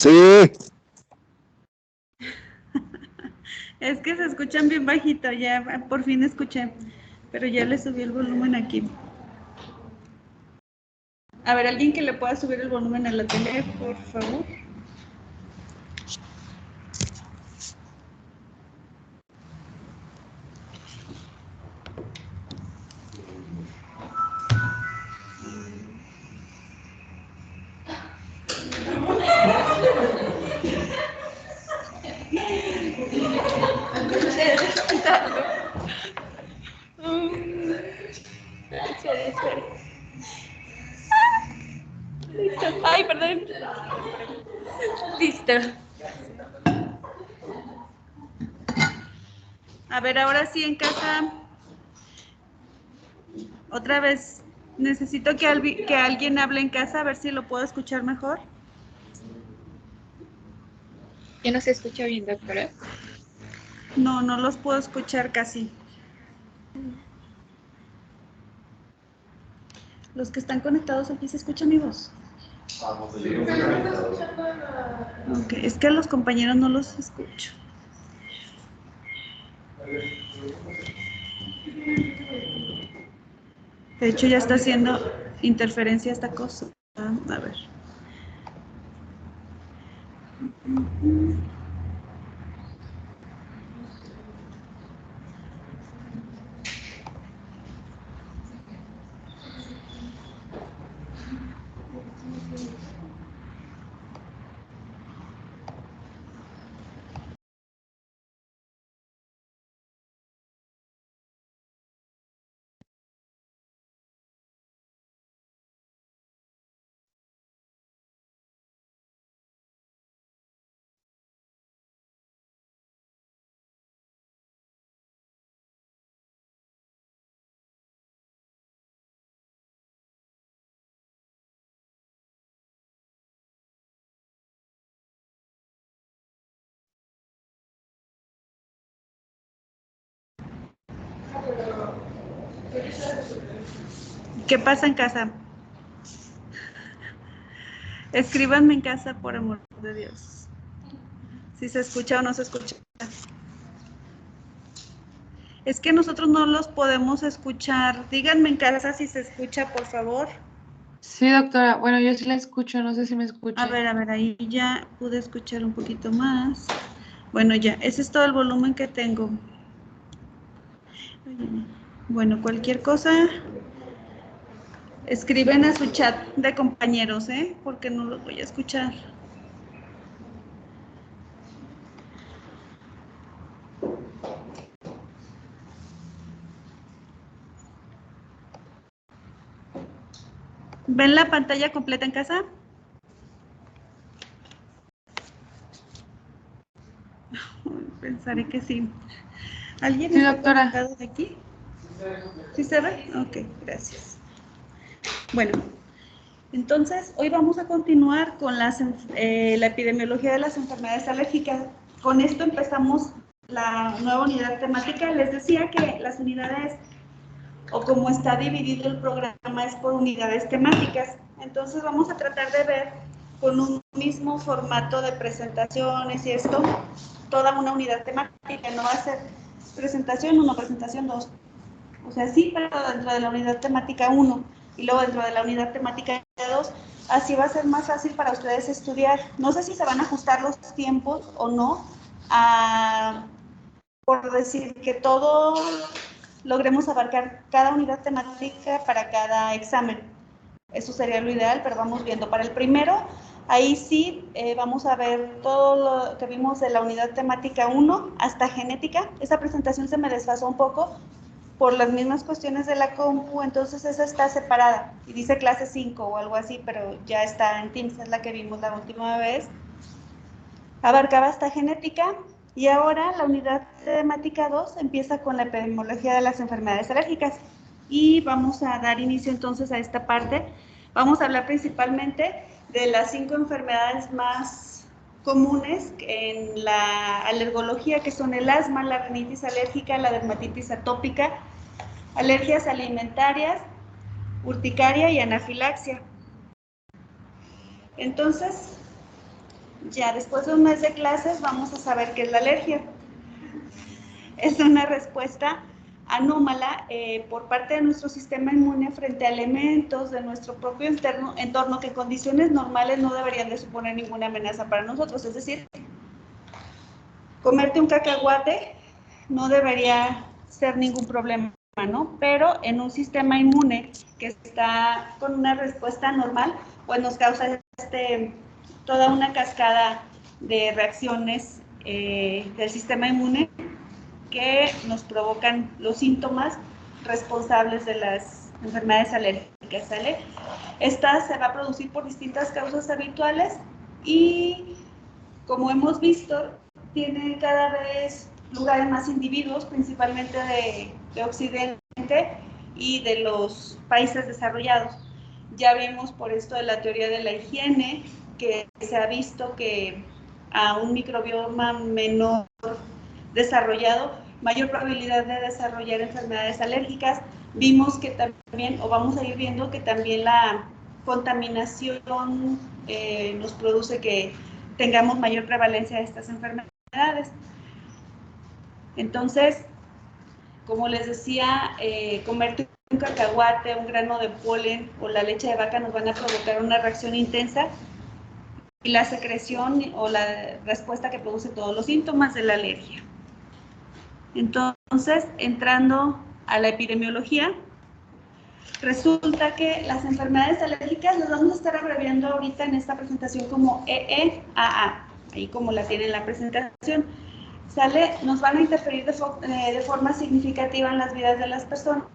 Sí. Es que se escuchan bien bajito, ya por fin escuché, pero ya le subí el volumen aquí. A ver, alguien que le pueda subir el volumen a la tele, por favor. Espera. Listo. Ay, perdón. Listo. A ver, ahora sí en casa. Otra vez. Necesito que alguien hable en casa, a ver si lo puedo escuchar mejor. ¿Ya no se escucha bien, doctora? No, no los puedo escuchar casi. Los que están conectados aquí se escucha mi voz. Ok, es que a los compañeros no los escucho. De hecho ya está haciendo interferencia esta cosa. A ver. ¿Qué pasa en casa? Escríbanme en casa, por amor de Dios. Si se escucha o no se escucha. Es que nosotros no los podemos escuchar. Díganme en casa si se escucha, por favor. Sí, doctora. Bueno, yo sí la escucho, no sé si me escucha. A ver, ahí ya pude escuchar un poquito más. Bueno, ya, ese es todo el volumen que tengo. Bueno, cualquier cosa, escriben a su chat de compañeros, porque no los voy a escuchar. ¿Ven la pantalla completa en casa? Pensaré que sí. ¿Alguien está conectado de aquí? ¿Sí se ve? Ok, gracias. Bueno, entonces hoy vamos a continuar con la epidemiología de las enfermedades alérgicas. Con esto empezamos la nueva unidad temática. Les decía que las unidades, o como está dividido el programa, es por unidades temáticas. Entonces vamos a tratar de ver con un mismo formato de presentaciones y esto, toda una unidad temática. No va a ser presentación 1, presentación 2. O sea, sí, pero dentro de la unidad temática 1 y luego dentro de la unidad temática 2, así va a ser más fácil para ustedes estudiar. No sé si se van a ajustar los tiempos o no, por decir que todo logremos abarcar cada unidad temática para cada examen. Eso sería lo ideal, pero vamos viendo. Para el primero, ahí sí vamos a ver todo lo que vimos de la unidad temática 1 hasta genética. Esa presentación se me desfasó un poco por las mismas cuestiones de la compu, entonces esa está separada y dice clase 5 o algo así, pero ya está en Teams, es la que vimos la última vez. Abarcaba hasta genética y ahora la unidad temática 2 empieza con la epidemiología de las enfermedades alérgicas y vamos a dar inicio entonces a esta parte. Vamos a hablar principalmente de las 5 enfermedades más comunes en la alergología, que son el asma, la rinitis alérgica, la dermatitis atópica, alergias alimentarias, urticaria y anafilaxia. Entonces, ya después de un mes de clases vamos a saber qué es la alergia. Es una respuesta anómala por parte de nuestro sistema inmune frente a elementos de nuestro propio entorno que en condiciones normales no deberían de suponer ninguna amenaza para nosotros. Es decir, comerte un cacahuate no debería ser ningún problema, ¿no? Pero en un sistema inmune que está con una respuesta normal, pues nos causa toda una cascada de reacciones del sistema inmune que nos provocan los síntomas responsables de las enfermedades alérgicas, ¿sale? Esta se va a producir por distintas causas habituales y, como hemos visto, tiene cada vez lugar en más individuos, principalmente de Occidente y de los países desarrollados. Ya vimos por esto de la teoría de la higiene, que se ha visto que a un microbioma menor desarrollado, mayor probabilidad de desarrollar enfermedades alérgicas. Vimos que también, o vamos a ir viendo que también la contaminación nos produce que tengamos mayor prevalencia de estas enfermedades. Entonces, como les decía, comerte un cacahuate, un grano de polen o la leche de vaca nos van a provocar una reacción intensa y la secreción o la respuesta que produce todos los síntomas de la alergia. Entonces, entrando a la epidemiología, resulta que las enfermedades alérgicas las vamos a estar abreviando ahorita en esta presentación como EEAA, ahí como la tiene en la presentación. ¿Sale? Nos van a interferir de forma significativa en las vidas de las personas,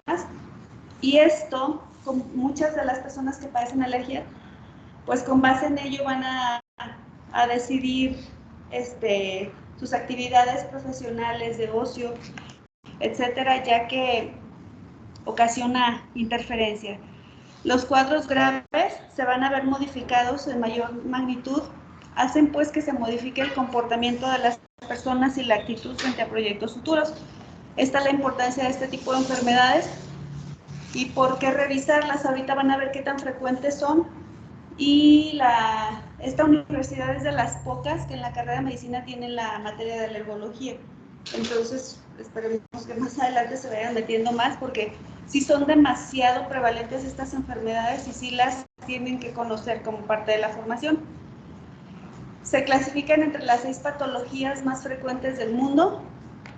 y esto, con muchas de las personas que padecen alergia, pues con base en ello van a decidir sus actividades profesionales, de ocio, etcétera, ya que ocasiona interferencia. Los cuadros graves se van a ver modificados en mayor magnitud, hacen pues que se modifique el comportamiento de las personas y la actitud frente a proyectos futuros. Esta es la importancia de este tipo de enfermedades y por qué revisarlas. Ahorita van a ver qué tan frecuentes son, y esta universidad es de las pocas que en la carrera de medicina tienen la materia de alergología. Entonces, esperemos que más adelante se vayan metiendo más, porque sí son demasiado prevalentes estas enfermedades y sí las tienen que conocer como parte de la formación. Se clasifican entre las 6 patologías más frecuentes del mundo,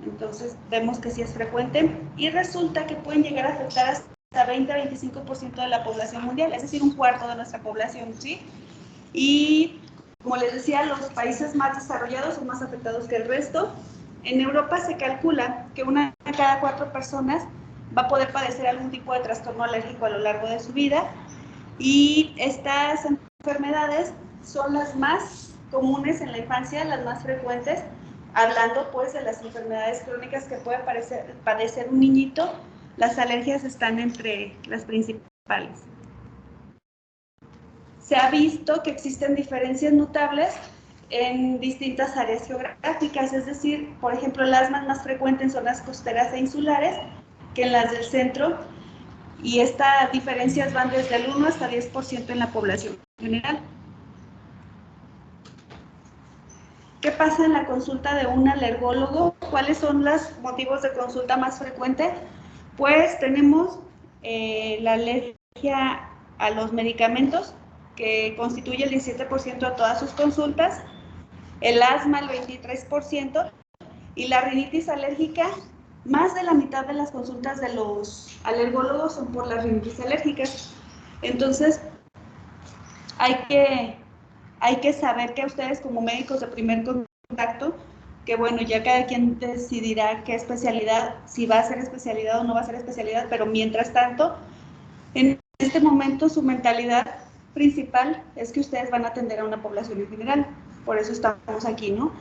entonces vemos que sí es frecuente, y resulta que pueden llegar a afectar hasta 20-25% de la población mundial, es decir, un cuarto de nuestra población, ¿sí? Y como les decía, los países más desarrollados son más afectados que el resto. En Europa se calcula que 1 de cada 4 personas va a poder padecer algún tipo de trastorno alérgico a lo largo de su vida, y estas enfermedades son las más comunes en la infancia, las más frecuentes. Hablando pues de las enfermedades crónicas que puede padecer un niñito, las alergias están entre las principales. Se ha visto que existen diferencias notables en distintas áreas geográficas, es decir, por ejemplo, el asma es más frecuente en zonas costeras e insulares que en las del centro, y estas diferencias van desde el 1 hasta 10% en la población general. ¿Qué pasa en la consulta de un alergólogo? ¿Cuáles son los motivos de consulta más frecuentes? Pues tenemos la alergia a los medicamentos, que constituye el 17% de todas sus consultas, el asma el 23%, y la rinitis alérgica. Más de la mitad de las consultas de los alergólogos son por las rinitis alérgicas. Entonces, hay que saber que ustedes, como médicos de primer contacto, que bueno, ya cada quien decidirá qué especialidad, si va a ser especialidad o no va a ser especialidad, pero mientras tanto, en este momento su mentalidad principal es que ustedes van a atender a una población en general, por eso estamos aquí, ¿no?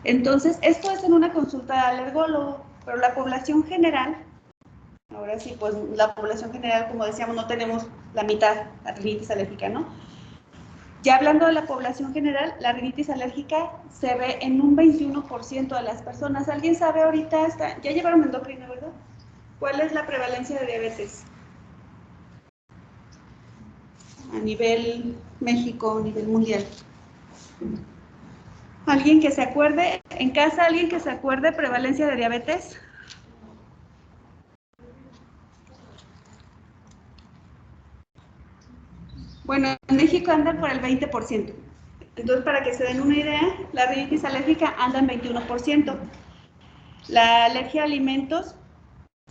Entonces, esto es en una consulta de alergólogo, pero la población general, ahora sí, pues la población general, como decíamos, no tenemos la mitad la rinitis alérgica, ¿no? Ya hablando de la población general, la rinitis alérgica se ve en un 21% de las personas. ¿Alguien sabe ahorita? Ya llevaron endocrino, ¿verdad? ¿Cuál es la prevalencia de diabetes? A nivel México, a nivel mundial. ¿Alguien que se acuerde? ¿En casa alguien que se acuerde prevalencia de diabetes? Bueno, en México andan por el 20%. Entonces, para que se den una idea, la rinitis alérgica anda en 21%. La alergia a alimentos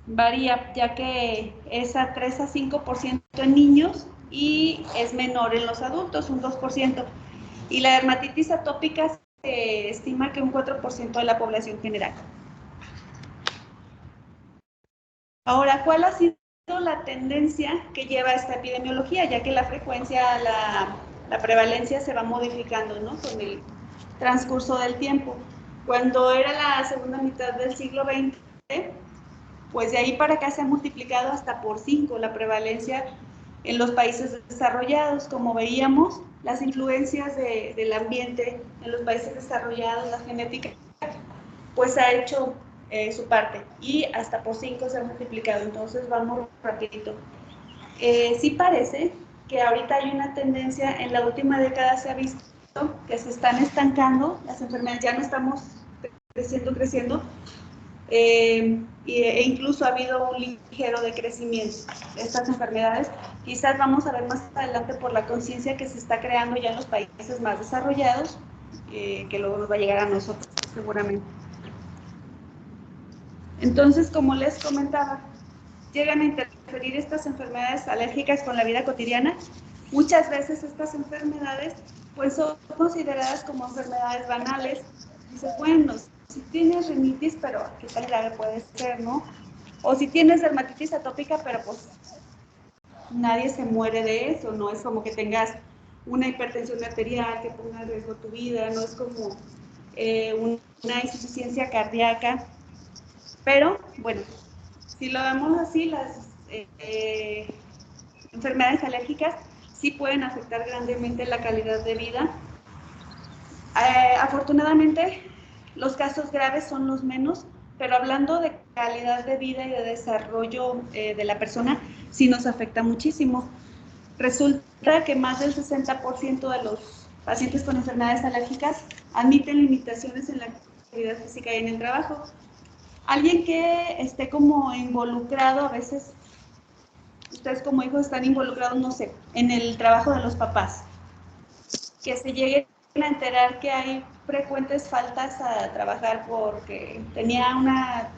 varía, ya que es a 3 a 5% en niños y es menor en los adultos, un 2%. Y la dermatitis atópica se estima que un 4% de la población general. Ahora, ¿cuál ha sido la tendencia que lleva esta epidemiología? Ya que la frecuencia, la prevalencia se va modificando, ¿no?, con el transcurso del tiempo. Cuando era la segunda mitad del siglo XX, pues de ahí para acá se ha multiplicado hasta por 5 la prevalencia en los países desarrollados. Como veíamos, las influencias del ambiente en los países desarrollados, la genética, pues ha hecho su parte y hasta por 5 se ha multiplicado. Entonces vamos rapidito. Sí parece que ahorita hay una tendencia, en la última década se ha visto que se están estancando las enfermedades, ya no estamos creciendo, e incluso ha habido un ligero decrecimiento de estas enfermedades. Quizás vamos a ver más adelante por la conciencia que se está creando ya en los países más desarrollados, que luego nos va a llegar a nosotros seguramente. Entonces, como les comentaba, llegan a interferir estas enfermedades alérgicas con la vida cotidiana. Muchas veces estas enfermedades pues son consideradas como enfermedades banales. Dices, bueno, si tienes rinitis, pero ¿qué tan grave puede ser, no? O si tienes dermatitis atópica, pero pues nadie se muere de eso, no es como que tengas una hipertensión arterial que ponga en riesgo tu vida, no es como una insuficiencia cardíaca. Pero, bueno, si lo vemos así, las enfermedades alérgicas sí pueden afectar grandemente la calidad de vida. Afortunadamente, los casos graves son los menos, pero hablando de calidad de vida y de desarrollo de la persona, sí nos afecta muchísimo. Resulta que más del 60% de los pacientes con enfermedades alérgicas admiten limitaciones en la actividad física y en el trabajo. Alguien que esté como involucrado, a veces ustedes como hijos están involucrados, no sé, en el trabajo de los papás, que se lleguen a enterar que hay frecuentes faltas a trabajar porque tenía una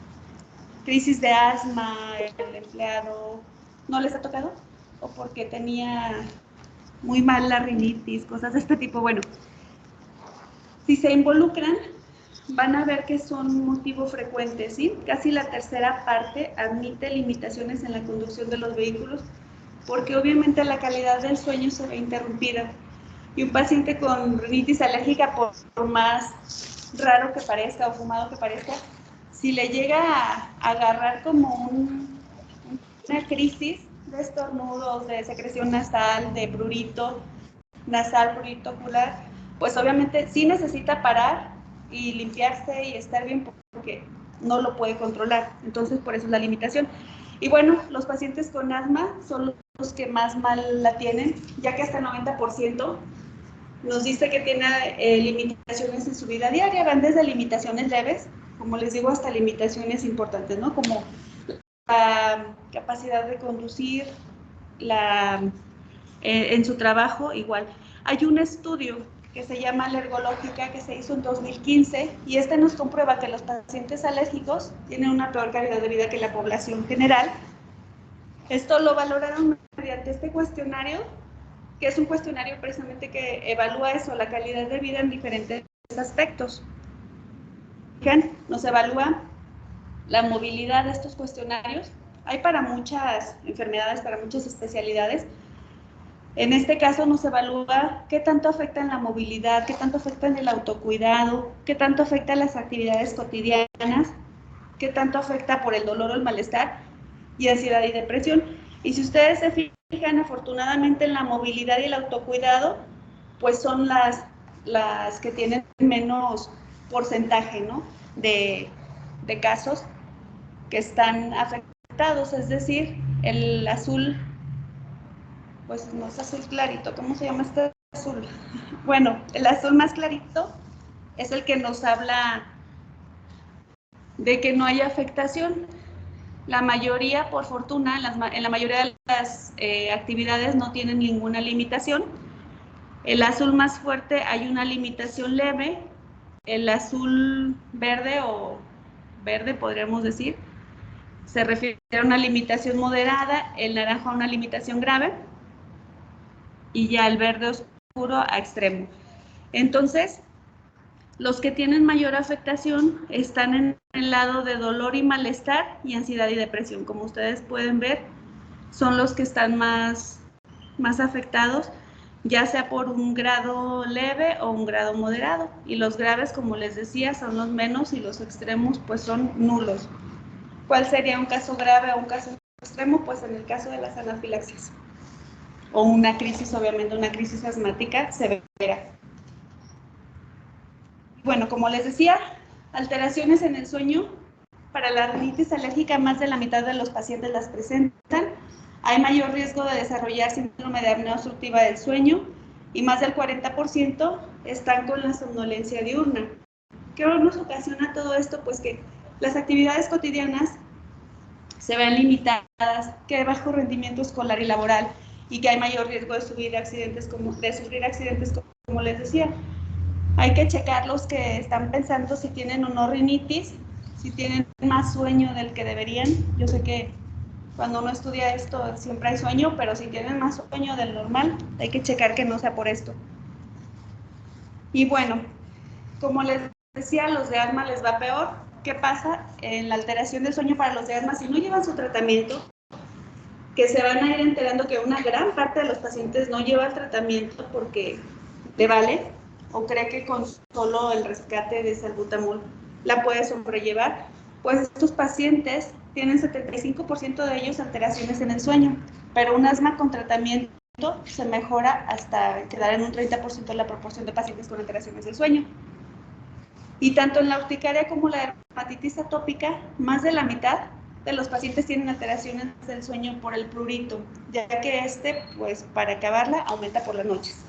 crisis de asma el empleado, ¿no les ha tocado? O porque tenía muy mal la rinitis, cosas de este tipo. Bueno, si se involucran, van a ver que son motivo frecuente, ¿sí? Casi la tercera parte admite limitaciones en la conducción de los vehículos, porque obviamente la calidad del sueño se ve interrumpida. Y un paciente con rinitis alérgica, por más raro que parezca o fumado que parezca, si le llega a agarrar como una crisis de estornudos, de secreción nasal, de prurito nasal, prurito ocular, pues obviamente sí necesita parar y limpiarse y estar bien porque no lo puede controlar. Entonces, por eso es la limitación. Y bueno, los pacientes con asma son los que más mal la tienen, ya que hasta el 90% nos dice que tiene limitaciones en su vida diaria, van desde limitaciones leves, como les digo, hasta limitaciones importantes, ¿no? Como la capacidad de conducir, en su trabajo igual. Hay un estudio que se llama Alergológica que se hizo en 2015 y este nos comprueba que los pacientes alérgicos tienen una peor calidad de vida que la población general. Esto lo valoraron mediante este cuestionario, que es un cuestionario precisamente que evalúa eso, la calidad de vida en diferentes aspectos. Nos evalúa la movilidad de estos cuestionarios. Hay para muchas enfermedades, para muchas especialidades. En este caso nos evalúa qué tanto afecta en la movilidad, qué tanto afecta en el autocuidado, qué tanto afecta en las actividades cotidianas, qué tanto afecta por el dolor o el malestar y ansiedad y depresión. Y si ustedes se fijan, afortunadamente en la movilidad y el autocuidado, pues son las que tienen menos porcentaje, ¿no?, de casos que están afectados, es decir, el azul, pues no es azul clarito, ¿cómo se llama este azul? Bueno, el azul más clarito es el que nos habla de que no hay afectación. La mayoría, por fortuna, en la mayoría de las actividades no tienen ninguna limitación. El azul más fuerte hay una limitación leve, el azul verde o verde podríamos decir, se refiere a una limitación moderada, el naranja a una limitación grave y ya el verde oscuro a extremo. Entonces, los que tienen mayor afectación están en el lado de dolor y malestar y ansiedad y depresión. Como ustedes pueden ver, son los que están más afectados, ya sea por un grado leve o un grado moderado. Y los graves, como les decía, son los menos y los extremos pues son nulos. ¿Cuál sería un caso grave o un caso extremo? Pues en el caso de las anafilaxias. O una crisis, obviamente, una crisis asmática severa. Bueno, como les decía, alteraciones en el sueño. Para la rinitis alérgica, más de la mitad de los pacientes las presentan. Hay mayor riesgo de desarrollar síndrome de apnea obstructiva del sueño y más del 40% están con la somnolencia diurna. ¿Qué nos ocasiona todo esto? Pues que las actividades cotidianas se ven limitadas, que hay bajo rendimiento escolar y laboral y que hay mayor riesgo de sufrir accidentes como les decía. Hay que checar los que están pensando si tienen o no rinitis, si tienen más sueño del que deberían. Yo sé que cuando uno estudia esto siempre hay sueño, pero si tienen más sueño del normal, hay que checar que no sea por esto. Y bueno, como les decía, a los de asma les va peor. ¿Qué pasa en la alteración del sueño para los de asma? Si no llevan su tratamiento, que se van a ir enterando que una gran parte de los pacientes no lleva el tratamiento porque le vale o cree que con solo el rescate de salbutamol la puede sobrellevar, pues estos pacientes tienen 75% de ellos alteraciones en el sueño, pero un asma con tratamiento se mejora hasta quedar en un 30% la proporción de pacientes con alteraciones del sueño. Y tanto en la urticaria como la dermatitis atópica, más de la mitad de los pacientes tienen alteraciones del sueño por el prurito, ya que pues para acabarla, aumenta por las noches.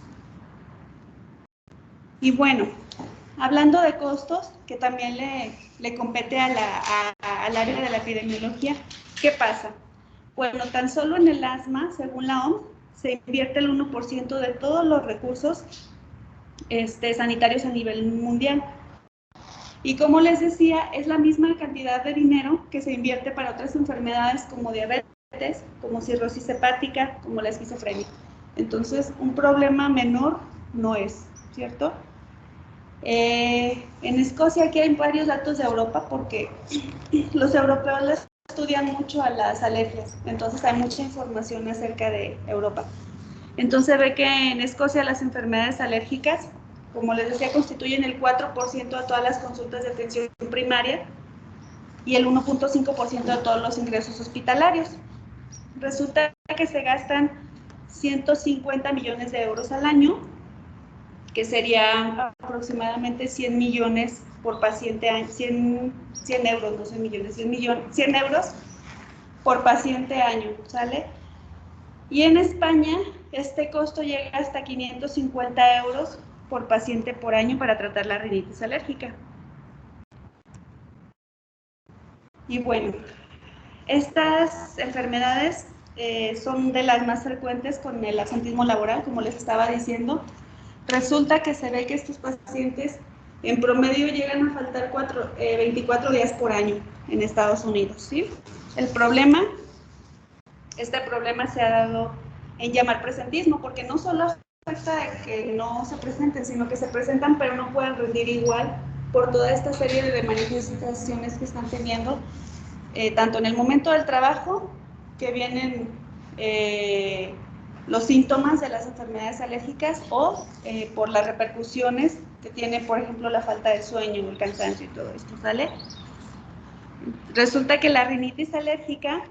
Y bueno, hablando de costos, que también le compete al área de la epidemiología, ¿qué pasa? Bueno, tan solo en el asma, según la OMS, se invierte el 1% de todos los recursos sanitarios a nivel mundial. Y como les decía, es la misma cantidad de dinero que se invierte para otras enfermedades como diabetes, como cirrosis hepática, como la esquizofrenia. Entonces, un problema menor no es, ¿cierto? En Escocia aquí hay varios datos de Europa porque los europeos les estudian mucho a las alergias, entonces hay mucha información acerca de Europa. Entonces ve que en Escocia las enfermedades alérgicas, como les decía, constituyen el 4% de todas las consultas de atención primaria y el 1.5% de todos los ingresos hospitalarios. Resulta que se gastan 150 millones de euros al año, que serían aproximadamente 100 millones por paciente, 100 euros, no 100 millones, 100 euros por paciente año, ¿sale? Y en España, este costo llega hasta 550 euros por paciente por año para tratar la rinitis alérgica. Y bueno, estas enfermedades son de las más frecuentes con el absentismo laboral, como les estaba diciendo. Resulta que se ve que estos pacientes en promedio llegan a faltar 24 días por año en Estados Unidos, ¿sí? Este problema se ha dado en llamar presentismo, porque no solo afecta de que no se presenten, sino que se presentan pero no pueden rendir igual por toda esta serie de manifestaciones que están teniendo, tanto en el momento del trabajo, que vienen los síntomas de las enfermedades alérgicas o por las repercusiones que tiene, por ejemplo, la falta de sueño, el cansancio y todo esto, ¿sale? Resulta que la rinitis alérgica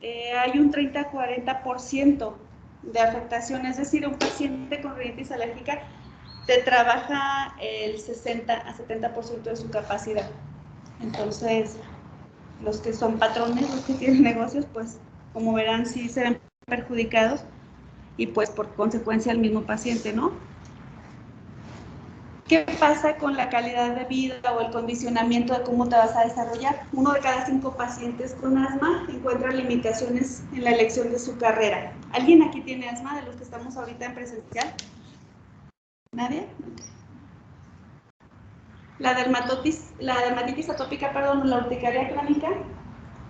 hay un 30-40% de afectación, es decir, un paciente con rinitis alérgica te trabaja el 60-70% de su capacidad. Entonces, los que son patrones, los que tienen negocios, pues como verán sí se ven perjudicados y pues por consecuencia el mismo paciente, ¿no? ¿Qué pasa con la calidad de vida o el condicionamiento de cómo te vas a desarrollar? 1 de cada 5 pacientes con asma encuentra limitaciones en la elección de su carrera. ¿Alguien aquí tiene asma de los que estamos ahorita en presencial? ¿Nadie? La dermatitis atópica, perdón, la urticaria crónica,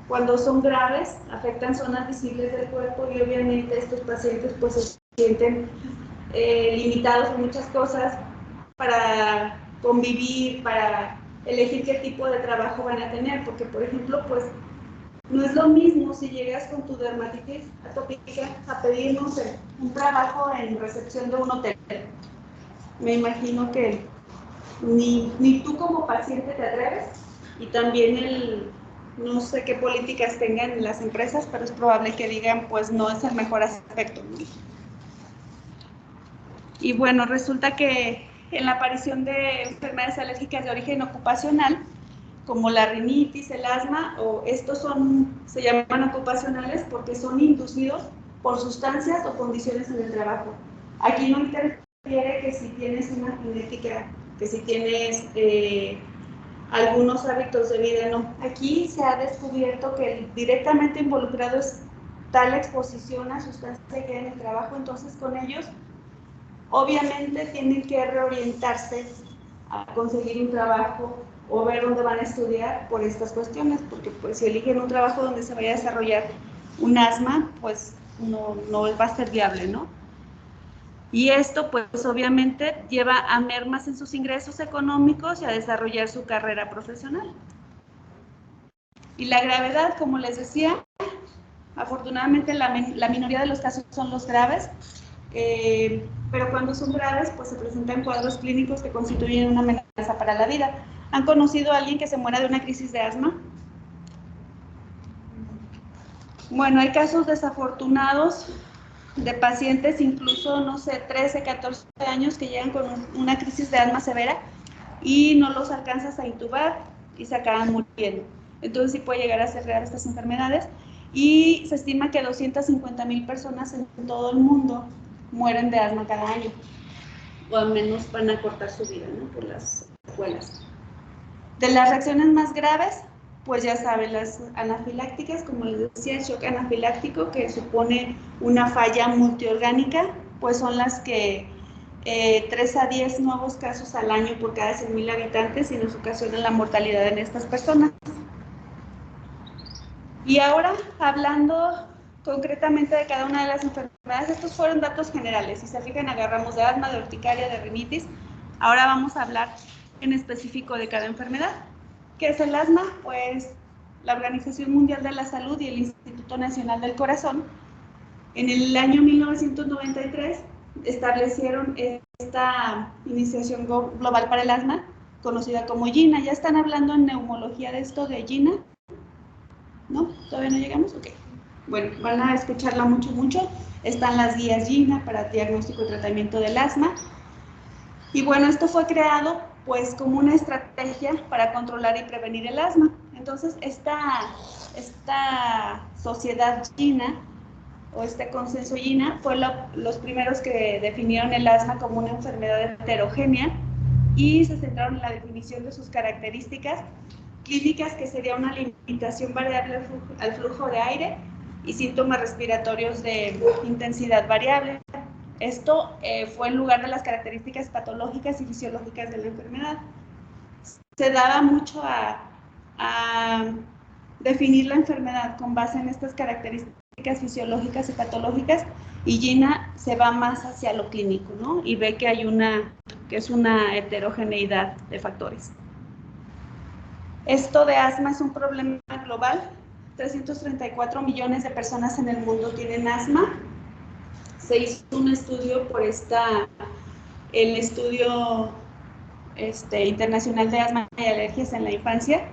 cuando son graves, afectan zonas visibles del cuerpo y obviamente estos pacientes pues se sienten limitados en muchas cosas para convivir, para elegir qué tipo de trabajo van a tener, porque por ejemplo, pues no es lo mismo si llegas con tu dermatitis atópica a pedirnos un trabajo en recepción de un hotel. Me imagino que ni tú como paciente te atreves, y también no sé qué políticas tengan las empresas, pero es probable que digan, pues no es el mejor aspecto. Y bueno, resulta que en la aparición de enfermedades alérgicas de origen ocupacional, como la rinitis, el asma, o estos se llaman ocupacionales porque son inducidos por sustancias o condiciones en el trabajo. Aquí no interfiere que si tienes una genética, que si tienes algunos hábitos de vida, no. Aquí se ha descubierto que el directamente involucrado es tal exposición a sustancias que hay en el trabajo, entonces con ellos obviamente tienen que reorientarse a conseguir un trabajo o ver dónde van a estudiar por estas cuestiones, porque pues si eligen un trabajo donde se vaya a desarrollar un asma, pues no va a ser viable, ¿no? Y esto pues obviamente lleva a mermas en sus ingresos económicos y a desarrollar su carrera profesional. Y la gravedad, como les decía, afortunadamente la minoría de los casos son los graves, pero cuando son graves, pues se presentan cuadros clínicos que constituyen una amenaza para la vida. ¿Han conocido a alguien que se muera de una crisis de asma? Bueno, hay casos desafortunados de pacientes, incluso, no sé, 13, 14 años que llegan con una crisis de asma severa y no los alcanzas a intubar y se acaban muriendo. Entonces sí puede llegar a ser grave estas enfermedades, y se estima que 250,000 personas en todo el mundo mueren de asma cada año, o al menos van a cortar su vida, ¿no? Por las secuelas. De las reacciones más graves, pues ya saben, las anafilácticas, como les decía, el shock anafiláctico, que supone una falla multiorgánica, pues son las que 3 a 10 nuevos casos al año por cada 100,000 habitantes y nos ocasionan la mortalidad en estas personas. Y ahora, hablando concretamente de cada una de las enfermedades, estos fueron datos generales. Si se fijan, agarramos de asma, de urticaria, de rinitis. Ahora vamos a hablar en específico de cada enfermedad. ¿Qué es el asma? Pues la Organización Mundial de la Salud y el Instituto Nacional del Corazón, en el año 1993, establecieron esta Iniciación Global para el Asma, conocida como GINA. ¿Ya están hablando en neumología de esto de GINA? ¿No? ¿Todavía no llegamos? Ok. Bueno, van a escucharla mucho. Están las guías GINA para diagnóstico y tratamiento del asma. Y bueno, esto fue creado pues como una estrategia para controlar y prevenir el asma. Entonces, esta sociedad GINA, o este consenso GINA, fue los primeros que definieron el asma como una enfermedad heterogénea y se centraron en la definición de sus características clínicas, que sería una limitación variable al flujo de aire y síntomas respiratorios de intensidad variable. Esto fue en lugar de las características patológicas y fisiológicas de la enfermedad. Se daba mucho a definir la enfermedad con base en estas características fisiológicas y patológicas, y GINA se va más hacia lo clínico, ¿no? Y ve que es una heterogeneidad de factores. Esto de asma es un problema global. 334 millones de personas en el mundo tienen asma. Se hizo un estudio por el Estudio Internacional de Asma y Alergias en la Infancia,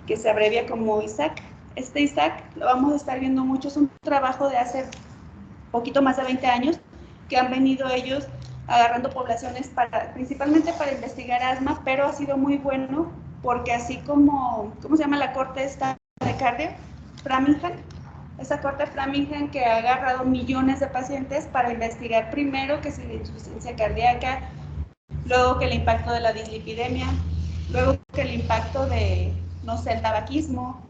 que se abrevia como ISAC. ISAC lo vamos a estar viendo mucho, es un trabajo de hace poquito más de 20 años, que han venido ellos agarrando poblaciones principalmente para investigar asma, pero ha sido muy bueno porque así como, ¿cómo se llama la corte esta de cardio? Framingham. Esa corte Framingham, que ha agarrado millones de pacientes para investigar primero que si la insuficiencia cardíaca, luego que el impacto de la dislipidemia, luego que el impacto de, no sé, el tabaquismo,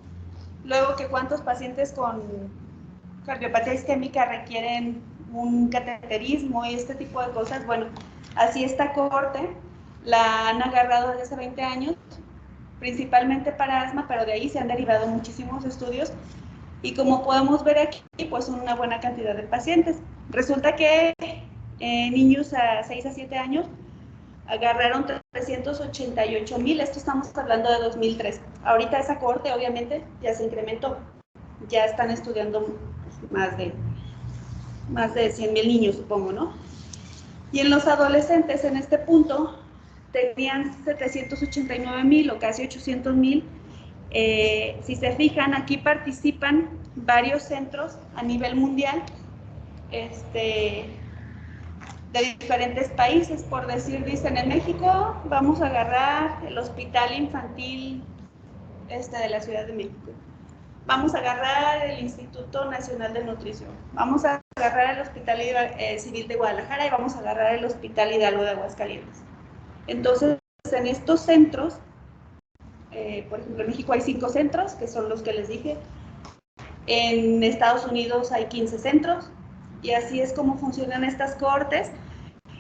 luego que cuántos pacientes con cardiopatía isquémica requieren un cateterismo y este tipo de cosas. Bueno, así esta cohorte la han agarrado desde hace 20 años, principalmente para asma, pero de ahí se han derivado muchísimos estudios y como podemos ver aquí, pues una buena cantidad de pacientes. Resulta que niños a 6 a 7 años agarraron 388,000, esto estamos hablando de 2003. Ahorita esa cohorte obviamente ya se incrementó, ya están estudiando más de 100,000 niños, supongo, ¿no? Y en los adolescentes en este punto tenían 789,000 o casi 800,000. Si se fijan, aquí participan varios centros a nivel mundial de diferentes países. Por decir, dicen, en México vamos a agarrar el Hospital Infantil de la Ciudad de México. Vamos a agarrar el Instituto Nacional de Nutrición. Vamos a agarrar el Hospital Civil de Guadalajara y vamos a agarrar el Hospital Hidalgo de Aguascalientes. Entonces, en estos centros, por ejemplo, en México hay 5 centros, que son los que les dije. En Estados Unidos hay 15 centros, y así es como funcionan estas cohortes.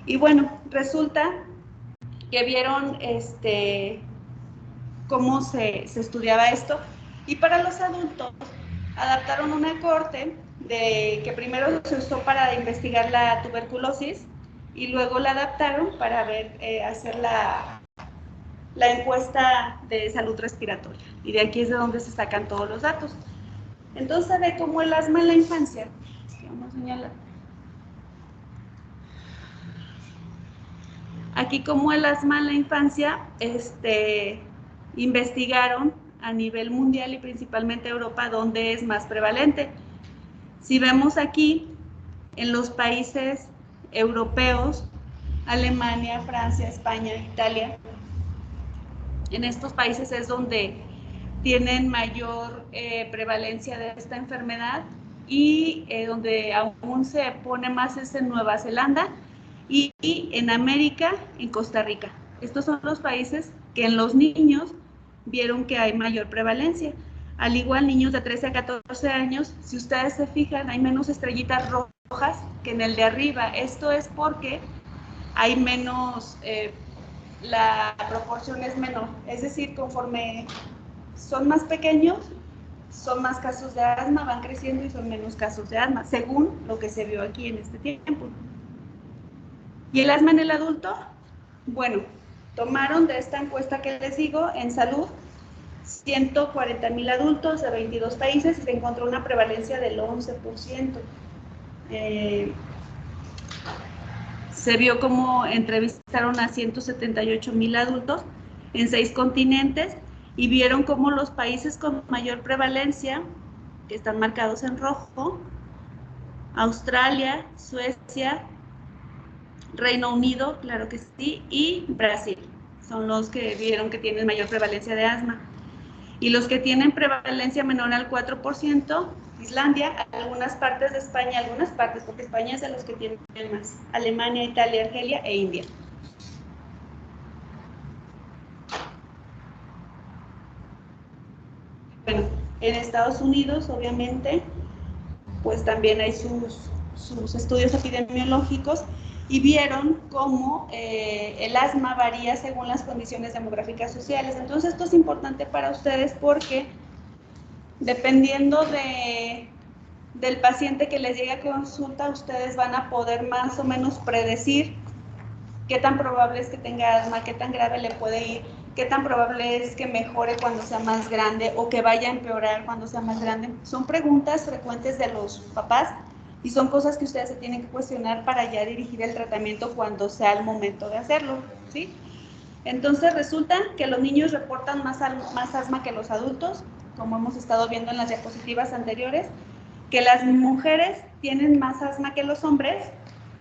Y bueno, resulta que vieron cómo se estudiaba esto, y para los adultos adaptaron una cohorte que primero se usó para investigar la tuberculosis, y luego la adaptaron para hacer la encuesta de salud respiratoria, y de aquí es de donde se sacan todos los datos. Entonces se ve cómo el asma en la infancia, vamos a señalar, aquí como el asma en la infancia, investigaron a nivel mundial y principalmente Europa donde es más prevalente. Si vemos aquí, en los países europeos, Alemania, Francia, España, Italia, en estos países es donde tienen mayor prevalencia de esta enfermedad, y donde aún se pone más es en Nueva Zelanda y en América, en Costa Rica. Estos son los países que en los niños vieron que hay mayor prevalencia. Al igual, niños de 13 a 14 años, si ustedes se fijan, hay menos estrellitas rojas que en el de arriba. Esto es porque hay menos, la proporción es menor. Es decir, conforme son más pequeños, son más casos de asma, van creciendo y son menos casos de asma, según lo que se vio aquí en este tiempo. ¿Y el asma en el adulto? Bueno, tomaron de esta encuesta que les digo en salud 140,000 adultos de 22 países y se encontró una prevalencia del 11%. Se vio como entrevistaron a 178,000 adultos en 6 continentes y vieron cómo los países con mayor prevalencia, que están marcados en rojo, Australia, Suecia, Reino Unido, claro que sí, y Brasil, son los que vieron que tienen mayor prevalencia de asma. Y los que tienen prevalencia menor al 4%, Islandia, algunas partes de España, algunas partes, porque España es de los que tienen más, Alemania, Italia, Argelia e India. Bueno, en Estados Unidos, obviamente, pues también hay sus estudios epidemiológicos y vieron cómo el asma varía según las condiciones demográficas sociales. Entonces, esto es importante para ustedes porque dependiendo del paciente que les llegue a consulta, ustedes van a poder más o menos predecir qué tan probable es que tenga asma, qué tan grave le puede ir, qué tan probable es que mejore cuando sea más grande o que vaya a empeorar cuando sea más grande. Son preguntas frecuentes de los papás y son cosas que ustedes se tienen que cuestionar para ya dirigir el tratamiento cuando sea el momento de hacerlo, ¿sí? Entonces resulta que los niños reportan más asma que los adultos, como hemos estado viendo en las diapositivas anteriores, que las mujeres tienen más asma que los hombres,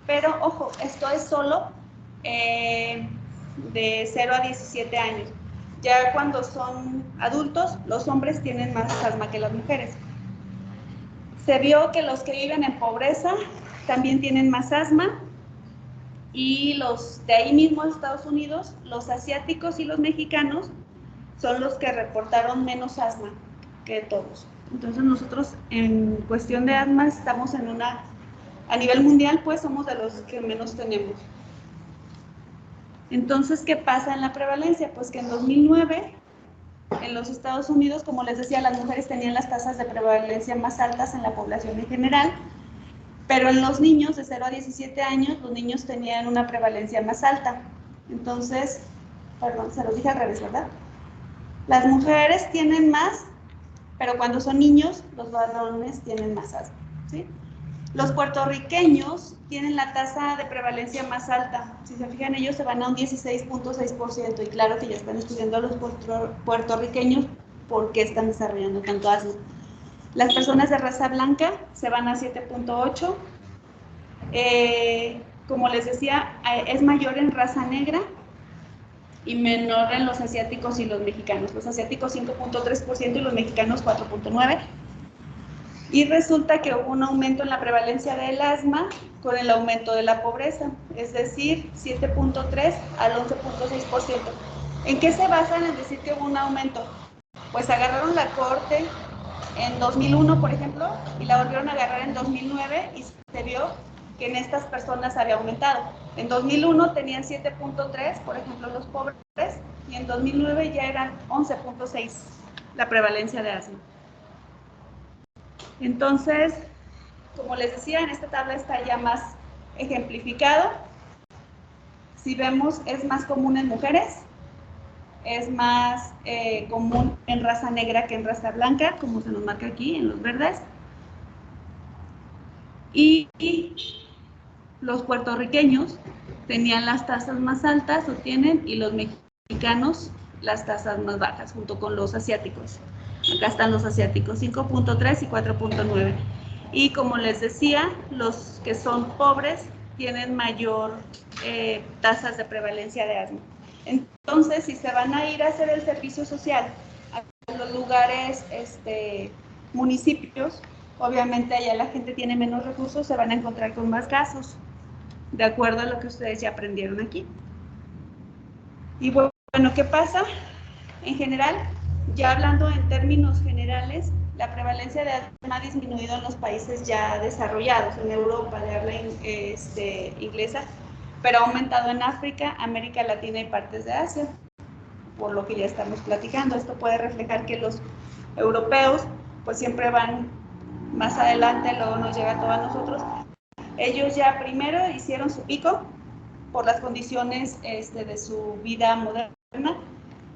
pero ojo, esto es solo de 0 a 17 años. Ya cuando son adultos, los hombres tienen más asma que las mujeres. Se vio que los que viven en pobreza también tienen más asma, Y los de ahí mismo de Estados Unidos, los asiáticos y los mexicanos son los que reportaron menos asma que todos. Entonces nosotros en cuestión de asma estamos en una, a nivel mundial pues somos de los que menos tenemos. Entonces, ¿qué pasa en la prevalencia? Pues que en 2009, en los Estados Unidos, como les decía, las mujeres tenían las tasas de prevalencia más altas en la población en general, pero en los niños de 0 a 17 años, los niños tenían una prevalencia más alta. Entonces, perdón, se los dije al revés, ¿verdad? Las mujeres tienen más, pero cuando son niños, los varones tienen más asma, ¿sí? Los puertorriqueños tienen la tasa de prevalencia más alta. Si se fijan, ellos se van a un 16.6%, y claro que ya están estudiando a los puertorriqueños por qué están desarrollando tanto asma. Las personas de raza blanca se van a 7.8%. Como les decía, es mayor en raza negra y menor en los asiáticos y los mexicanos. Los asiáticos 5.3% y los mexicanos 4.9%. Y resulta que hubo un aumento en la prevalencia del asma con el aumento de la pobreza, es decir, 7.3 al 11.6%. ¿En qué se basan en decir que hubo un aumento? Pues agarraron la corte en 2001, por ejemplo, y la volvieron a agarrar en 2009 y se vio que en estas personas había aumentado. En 2001 tenían 7.3, por ejemplo, los pobres, y en 2009 ya eran 11.6 la prevalencia de asma. Entonces, como les decía, en esta tabla está ya más ejemplificado. Si vemos, es más común en mujeres, es más común en raza negra que en raza blanca, como se nos marca aquí en los verdes. Y los puertorriqueños tenían las tasas más altas, o tienen, y los mexicanos las tasas más bajas, junto con los asiáticos. Acá están los asiáticos, 5.3 y 4.9. Y como les decía, los que son pobres tienen mayor tasas de prevalencia de asma. Entonces, si se van a ir a hacer el servicio social a los lugares, municipios, obviamente allá la gente tiene menos recursos, se van a encontrar con más casos, de acuerdo a lo que ustedes ya aprendieron aquí. Y bueno, ¿qué pasa? En general, ya hablando en términos generales, la prevalencia de asma ha disminuido en los países ya desarrollados, en Europa, de habla inglesa, pero ha aumentado en África, América Latina y partes de Asia, por lo que ya estamos platicando. Esto puede reflejar que los europeos pues siempre van más adelante, luego nos llega todo a nosotros. Ellos ya primero hicieron su pico por las condiciones de su vida moderna,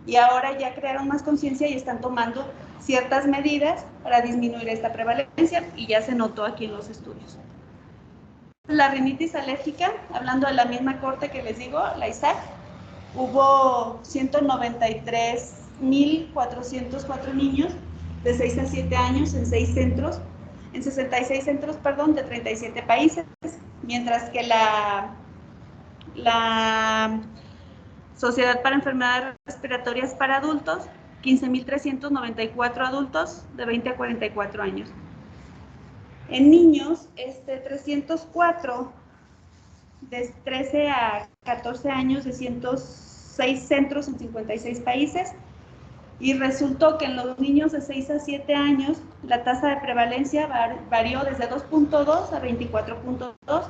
y ahora ya crearon más conciencia y están tomando ciertas medidas para disminuir esta prevalencia, y ya se notó aquí en los estudios. La rinitis alérgica, hablando de la misma corte que les digo, la ISAC, hubo 193.404 niños de 6 a 7 años en 6 centros, en 66 centros, perdón, de 37 países, mientras que la Sociedad para Enfermedades Respiratorias para Adultos, 15.394 adultos de 20 a 44 años. En niños, 304 de 13 a 14 años de 106 centros en 56 países, y resultó que en los niños de 6 a 7 años la tasa de prevalencia varió desde 2.2 a 24.2,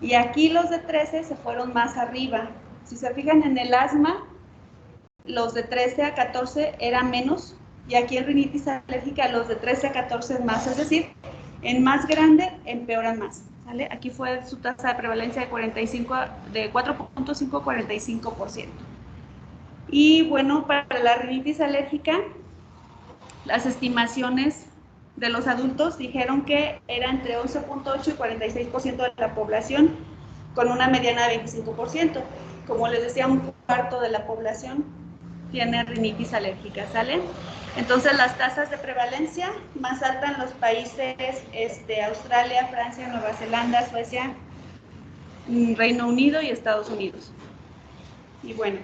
y aquí los de 13 se fueron más arriba. Si se fijan en el asma, los de 13 a 14 eran menos, y aquí en rinitis alérgica los de 13 a 14 es más, es decir, en más grande empeoran más, ¿vale? Aquí fue su tasa de prevalencia de 4.5 a 45%. Y bueno, para la rinitis alérgica, las estimaciones de los adultos dijeron que era entre 11.8 y 46% de la población, con una mediana de 25%. Como les decía, un cuarto de la población tiene rinitis alérgica, ¿sale? Entonces, las tasas de prevalencia más altas en los países Australia, Francia, Nueva Zelanda, Suecia, Reino Unido y Estados Unidos. Y bueno,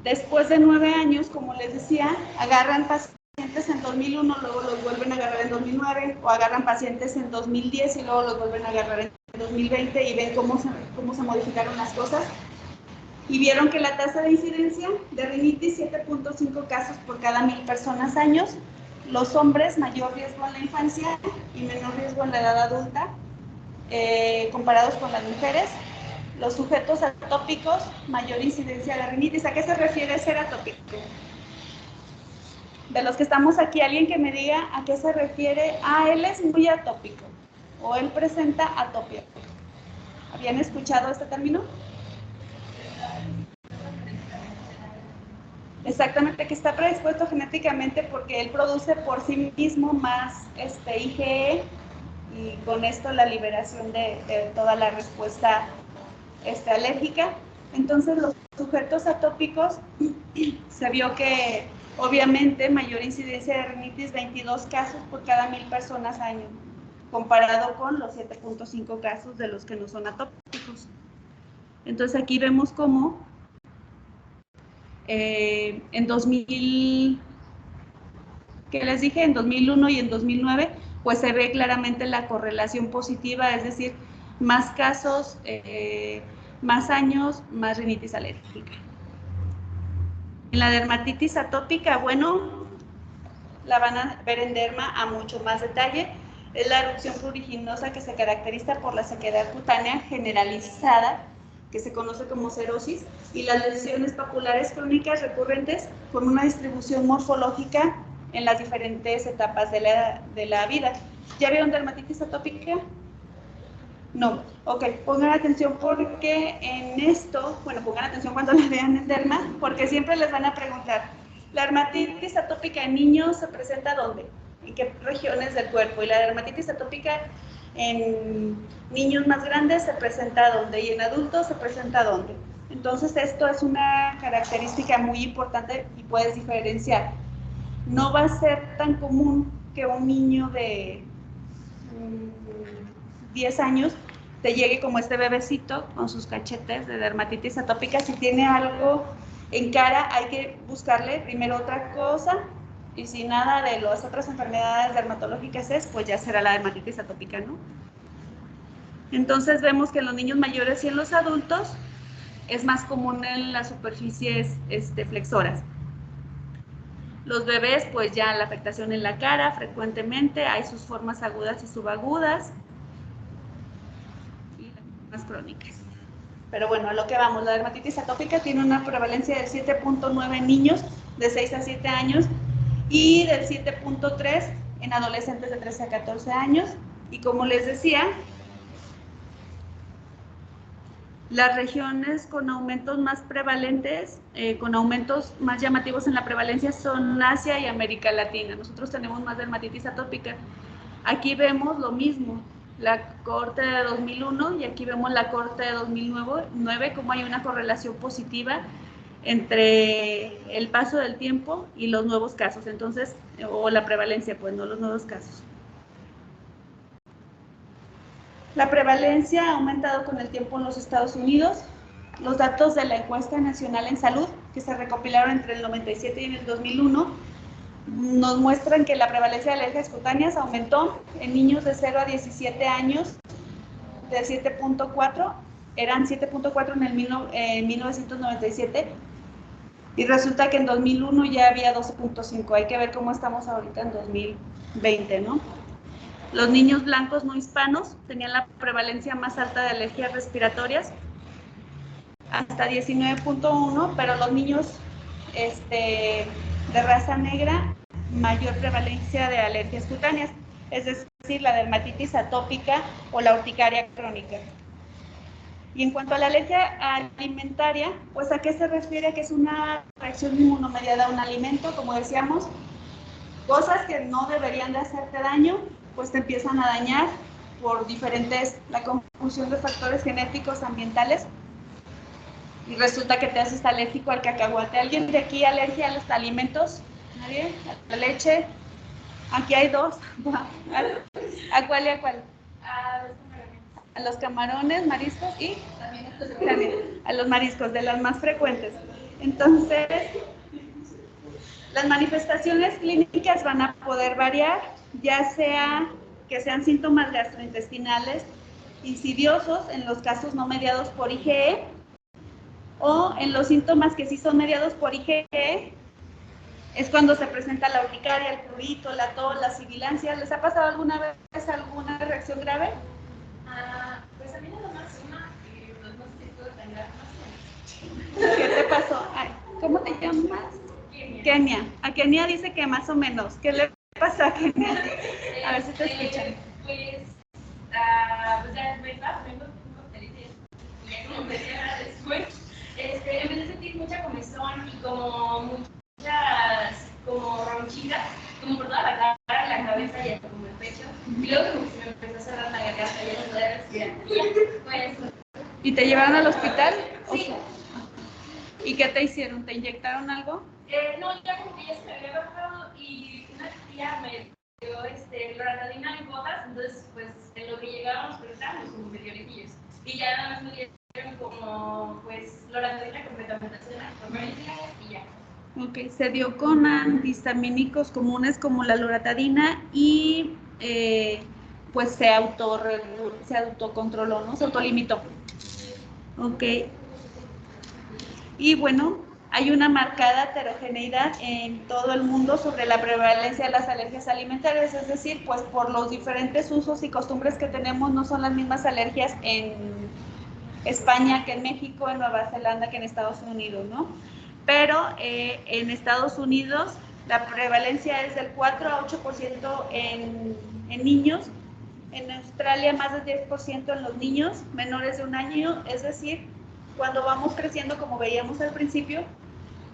después de 9 años, como les decía, agarran pacientes en 2001, luego los vuelven a agarrar en 2009, o agarran pacientes en 2010 y luego los vuelven a agarrar en 2020 y ven cómo se modificaron las cosas. Y vieron que la tasa de incidencia de rinitis, 7.5 casos por cada 1000 personas años. Los hombres, mayor riesgo en la infancia y menor riesgo en la edad adulta, comparados con las mujeres. Los sujetos atópicos, mayor incidencia de rinitis. ¿A qué se refiere ser atópico? De los que estamos aquí, alguien que me diga a qué se refiere. Él es muy atópico o él presenta atopia. ¿Habían escuchado este término? Exactamente, que está predispuesto genéticamente porque él produce por sí mismo más IgE y con esto la liberación de toda la respuesta alérgica. Entonces los sujetos atópicos se vio que obviamente mayor incidencia de rinitis, 22 casos por cada 1000 personas año, comparado con los 7.5 casos de los que no son atópicos. Entonces aquí vemos cómo en 2000, ¿qué les dije? En 2001 y en 2009, pues se ve claramente la correlación positiva, es decir, más casos, más años, más rinitis alérgica. En la dermatitis atópica, bueno, la van a ver en derma a mucho más detalle. Es la erupción pruriginosa que se caracteriza por la sequedad cutánea generalizada, que se conoce como cerosis, y las lesiones papulares crónicas recurrentes con una distribución morfológica en las diferentes etapas de la vida. ¿Ya vieron dermatitis atópica? No. Ok, pongan atención porque en esto, bueno, pongan atención cuando la vean en derma, porque siempre les van a preguntar, ¿la dermatitis atópica en niños se presenta dónde? ¿En qué regiones del cuerpo? Y la dermatitis atópica en niños más grandes se presenta dónde y en adultos se presenta dónde. Entonces esto es una característica muy importante y puedes diferenciar. No va a ser tan común que un niño de 10 años te llegue como este bebecito con sus cachetes de dermatitis atópica. Si tiene algo en cara, hay que buscarle primero otra cosa, y si nada de las otras enfermedades dermatológicas pues ya será la dermatitis atópica, ¿no? Entonces vemos que en los niños mayores y en los adultos es más común en las superficies flexoras. Los bebés, pues ya la afectación en la cara frecuentemente, hay sus formas agudas y subagudas y las formas crónicas. Pero bueno, a lo que vamos, la dermatitis atópica tiene una prevalencia del 7.9 en niños de 6 a 7 años y del 7.3 en adolescentes de 13 a 14 años. Y como les decía, las regiones con aumentos más prevalentes, con aumentos más llamativos en la prevalencia son Asia y América Latina. Nosotros tenemos más dermatitis atópica. Aquí vemos lo mismo, la cohorte de 2001 y aquí vemos la cohorte de 2009, cómo hay una correlación positiva entre el paso del tiempo y los nuevos casos, entonces, o la prevalencia, pues no los nuevos casos. La prevalencia ha aumentado con el tiempo en los Estados Unidos. Los datos de la Encuesta Nacional en Salud, que se recopilaron entre el 97 y el 2001, nos muestran que la prevalencia de alergias cutáneas aumentó en niños de 0 a 17 años de 7.4, eran 7.4 en 1997, y resulta que en 2001 ya había 12.5. Hay que ver cómo estamos ahorita en 2020, ¿no? Los niños blancos no hispanos tenían la prevalencia más alta de alergias respiratorias, hasta 19.1, pero los niños de raza negra, mayor prevalencia de alergias cutáneas, es decir, la dermatitis atópica o la urticaria crónica. Y en cuanto a la alergia alimentaria, pues ¿a qué se refiere? Que es una reacción inmunomediada a un alimento, como decíamos, cosas que no deberían de hacerte daño, pues te empiezan a dañar por diferentes, la confusión de factores genéticos, ambientales, y resulta que te haces alérgico al cacahuate. ¿Alguien de aquí alergia a los alimentos? ¿Nadie? ¿A la leche? Aquí hay dos. ¿A cuál y a cuál? A los camarones, mariscos y también a los mariscos, de las más frecuentes. Entonces, las manifestaciones clínicas van a poder variar, ya sea que sean síntomas gastrointestinales, insidiosos en los casos no mediados por IgE, o en los síntomas que sí son mediados por IgE, es cuando se presenta la urticaria, el prurito, la tos, la sibilancia. ¿Les ha pasado alguna vez alguna reacción grave? Pues a mí nada más una, pues no sé si estuvo tan grave, más o menos. ¿Qué te pasó? Ay, ¿cómo te llamas? Kenia. A Kenia dice que más o menos. ¿Qué le pasa a Kenia? A ver si te escuchan. Pues ya me estaba poniendo un coctelito y ya como media hora después, empecé a sentir mucha comezón y como muchas, como ronchitas, como por toda la cara, la cabeza y hasta como el pecho. Y luego como que se me empezó a cerrar la garganta y ya no podía respirar. Fue eso. ¿Y te llevaron al hospital? Sí. ¿Y qué te hicieron? ¿Te inyectaron algo? No, ya como que ya se me había bajado y una tía me dio loratadina en gotas, entonces pues en lo que llegábamos pues estábamos como medio lejillos. Y ya nada más me dieron como pues loratadina con metametazonas por varios días y ya. Ok, se dio con antihistamínicos comunes como la loratadina y pues se autocontroló, ¿no? Se autolimitó. Ok. Y bueno, hay una marcada heterogeneidad en todo el mundo sobre la prevalencia de las alergias alimentarias, es decir, pues por los diferentes usos y costumbres que tenemos, no son las mismas alergias en España que en México, en Nueva Zelanda que en Estados Unidos, ¿no? Pero en Estados Unidos la prevalencia es del 4 a 8% en niños, en Australia más del 10% en los niños menores de un año, es decir, cuando vamos creciendo, como veíamos al principio,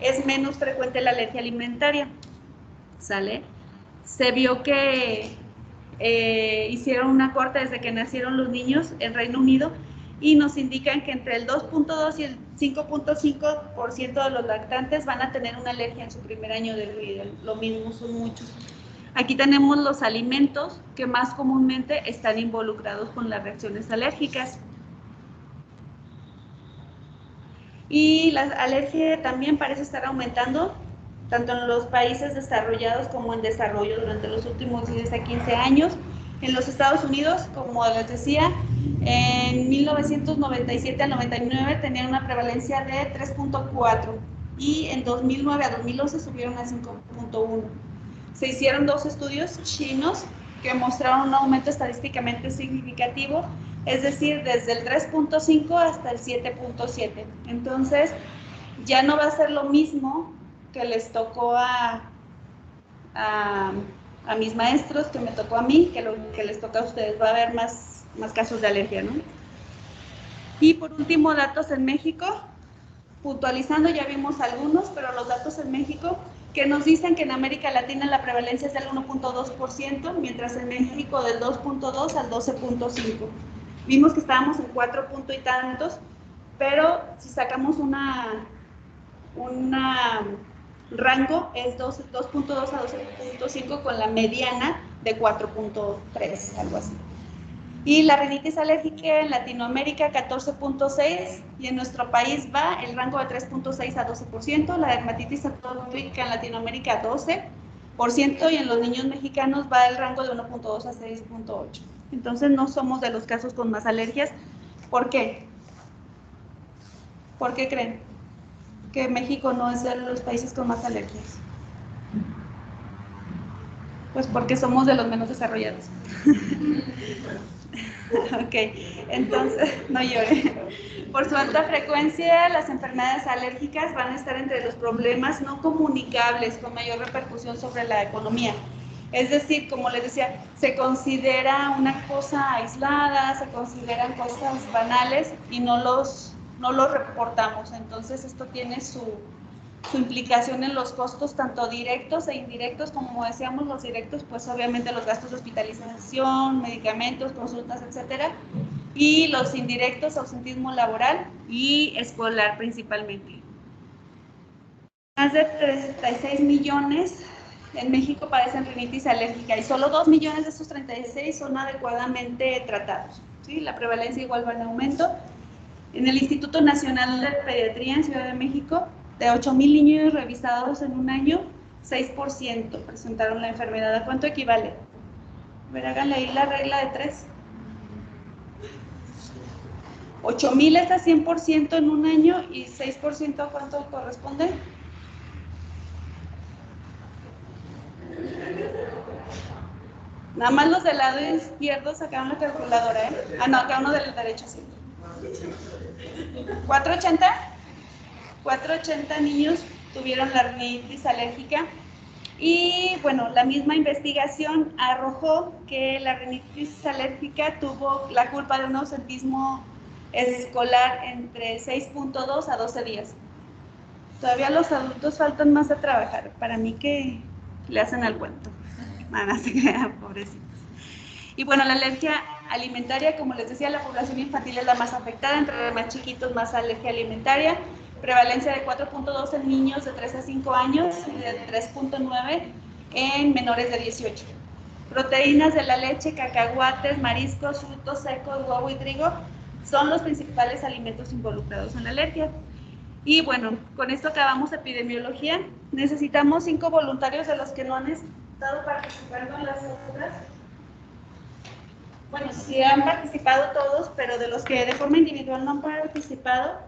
es menos frecuente la alergia alimentaria, ¿sale? Se vio que hicieron una corte desde que nacieron los niños en Reino Unido y nos indican que entre el 2.2 y el 5.5% de los lactantes van a tener una alergia en su primer año de vida. Lo mismo son muchos. Aquí tenemos los alimentos que más comúnmente están involucrados con las reacciones alérgicas. Y la alergia también parece estar aumentando, tanto en los países desarrollados como en desarrollo durante los últimos 10 a 15 años. En los Estados Unidos, como les decía, en 1997 al 99 tenían una prevalencia de 3.4 y en 2009 a 2011 subieron a 5.1. Se hicieron 2 estudios chinos que mostraron un aumento estadísticamente significativo, es decir, desde el 3.5 hasta el 7.7. Entonces, ya no va a ser lo mismo que les tocó a mis maestros, que me tocó a mí, que lo que les toca a ustedes. Va a haber más casos de alergia, ¿no? Y por último, datos en México. Puntualizando, ya vimos algunos, pero los datos en México que nos dicen que en América Latina la prevalencia es del 1.2%, mientras en México del 2.2 al 12.5. Vimos que estábamos en 4 punto y tantos, pero si sacamos una rango es 2.2 a 12.5 con la mediana de 4.3, algo así. Y la rinitis alérgica en Latinoamérica 14.6 y en nuestro país va el rango de 3.6 a 12%, la dermatitis atópica en Latinoamérica 12% y en los niños mexicanos va el rango de 1.2 a 6.8. Entonces no somos de los casos con más alergias. ¿Por qué? ¿Por qué creen que México no es de los países con más alergias? Pues porque somos de los menos desarrollados. Ok, entonces, no llore. Por su alta frecuencia, las enfermedades alérgicas van a estar entre los problemas no comunicables con mayor repercusión sobre la economía. Es decir, como les decía, se considera una cosa aislada, se consideran cosas banales y no los reportamos. Entonces, esto tiene su implicación en los costos tanto directos e indirectos. Como decíamos, los directos, pues obviamente los gastos de hospitalización, medicamentos, consultas, etcétera, y los indirectos, ausentismo laboral y escolar principalmente. Más de 36 millones en México padecen rinitis alérgica y solo 2 millones de esos 36 son adecuadamente tratados, ¿sí? La prevalencia igual va en aumento. En el Instituto Nacional de Pediatría en Ciudad de México, de 8,000 niños revisados en un año, 6% presentaron la enfermedad. ¿A cuánto equivale? A ver, háganle ahí la regla de 3. 8,000 está 100% en un año y 6% ¿cuánto corresponde? Nada más los del lado izquierdo sacaron la calculadora, ¿eh? Ah, no, acá uno del derecho, sí. 480. 480 niños tuvieron la rinitis alérgica y bueno, la misma investigación arrojó que la rinitis alérgica tuvo la culpa de un ausentismo escolar entre 6.2 a 12 días. Todavía los adultos faltan más a trabajar, para mí que le hacen al cuento. Nada, se crean, pobrecitos. Y bueno, la alergia alimentaria, como les decía, la población infantil es la más afectada, entre más chiquitos más alergia alimentaria, prevalencia de 4.2 en niños de 3 a 5 años y de 3.9 en menores de 18. Proteínas de la leche, cacahuates, mariscos, frutos secos, huevo y trigo son los principales alimentos involucrados en la alergia. Y bueno, con esto acabamos epidemiología. Necesitamos 5 voluntarios de los que no han estado participando en las otras. Bueno, sí han participado todos, pero de los que de forma individual no han participado,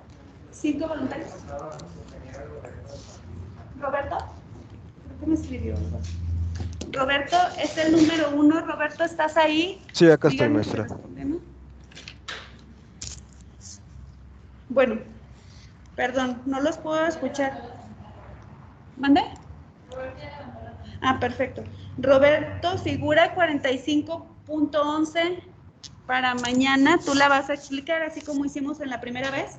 5 voluntarios. ¿Roberto? Creo que me escribió. Roberto es el número 1. Roberto, ¿estás ahí? Sí, acá estoy, Díganme maestra. si responde, ¿no? Bueno, perdón, no los puedo escuchar. ¿Mande? Ah, perfecto. Roberto, figura 45.11 para mañana. Tú la vas a explicar así como hicimos en la primera vez.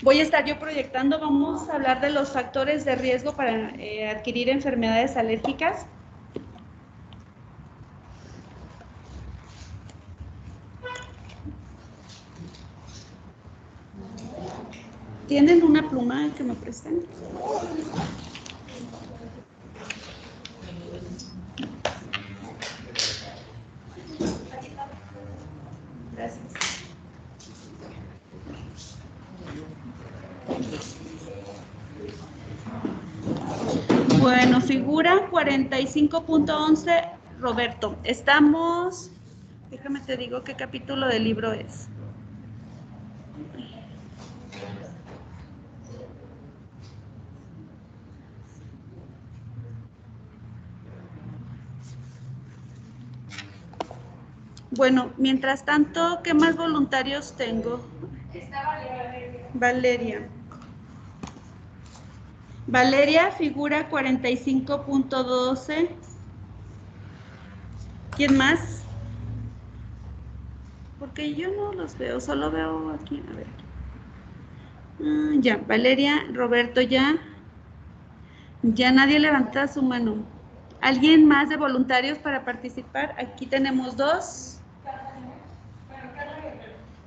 Voy a estar yo proyectando, vamos a hablar de los factores de riesgo para adquirir enfermedades alérgicas. ¿Tienen una pluma que me presten? Gracias. Bueno, figura 45.11, Roberto. Estamos, déjame te digo qué capítulo del libro es. Bueno, mientras tanto, ¿qué más voluntarios tengo? Está Valeria. Valeria. Valeria, figura 45.12. ¿Quién más? Porque yo no los veo, solo veo aquí, a ver. Ya, Valeria, Roberto, ya. Ya nadie levanta su mano. ¿Alguien más de voluntarios para participar? Aquí tenemos 2.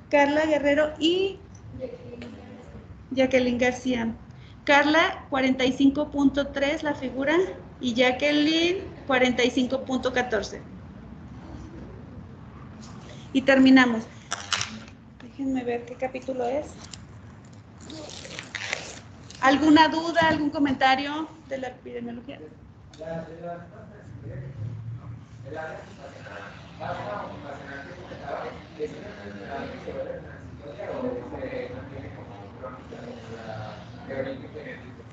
Carla Guerrero y Jacqueline García. Carla, 45.3 la figura y Jacqueline, 45.14. Y terminamos. Déjenme ver qué capítulo es. ¿Alguna duda, algún comentario de la epidemiología?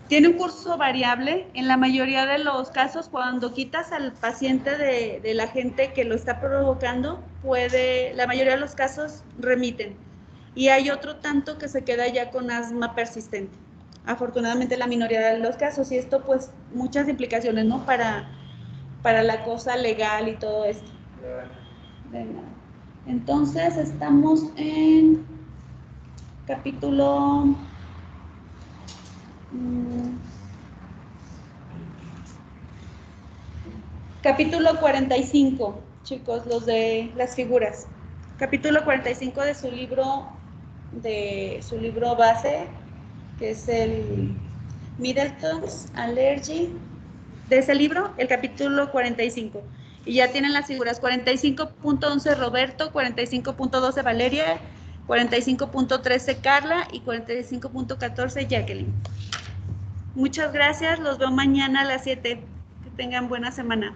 Tiene un curso variable. En la mayoría de los casos, cuando quitas al paciente de la gente que lo está provocando, la mayoría de los casos remiten. Y hay otro tanto que se queda ya con asma persistente. Afortunadamente la minoría de los casos, y esto pues muchas implicaciones, ¿no? Para la cosa legal y todo esto. De nada. Entonces estamos en capítulo capítulo 45, chicos, los de las figuras. Capítulo 45 de su libro base, que es el Middleton's Allergy. De ese libro, el capítulo 45. Y ya tienen las figuras 45.11 Roberto, 45.12 Valeria, 45.13 Carla y 45.14 Jacqueline. Muchas gracias, los veo mañana a las 7. Que tengan buena semana.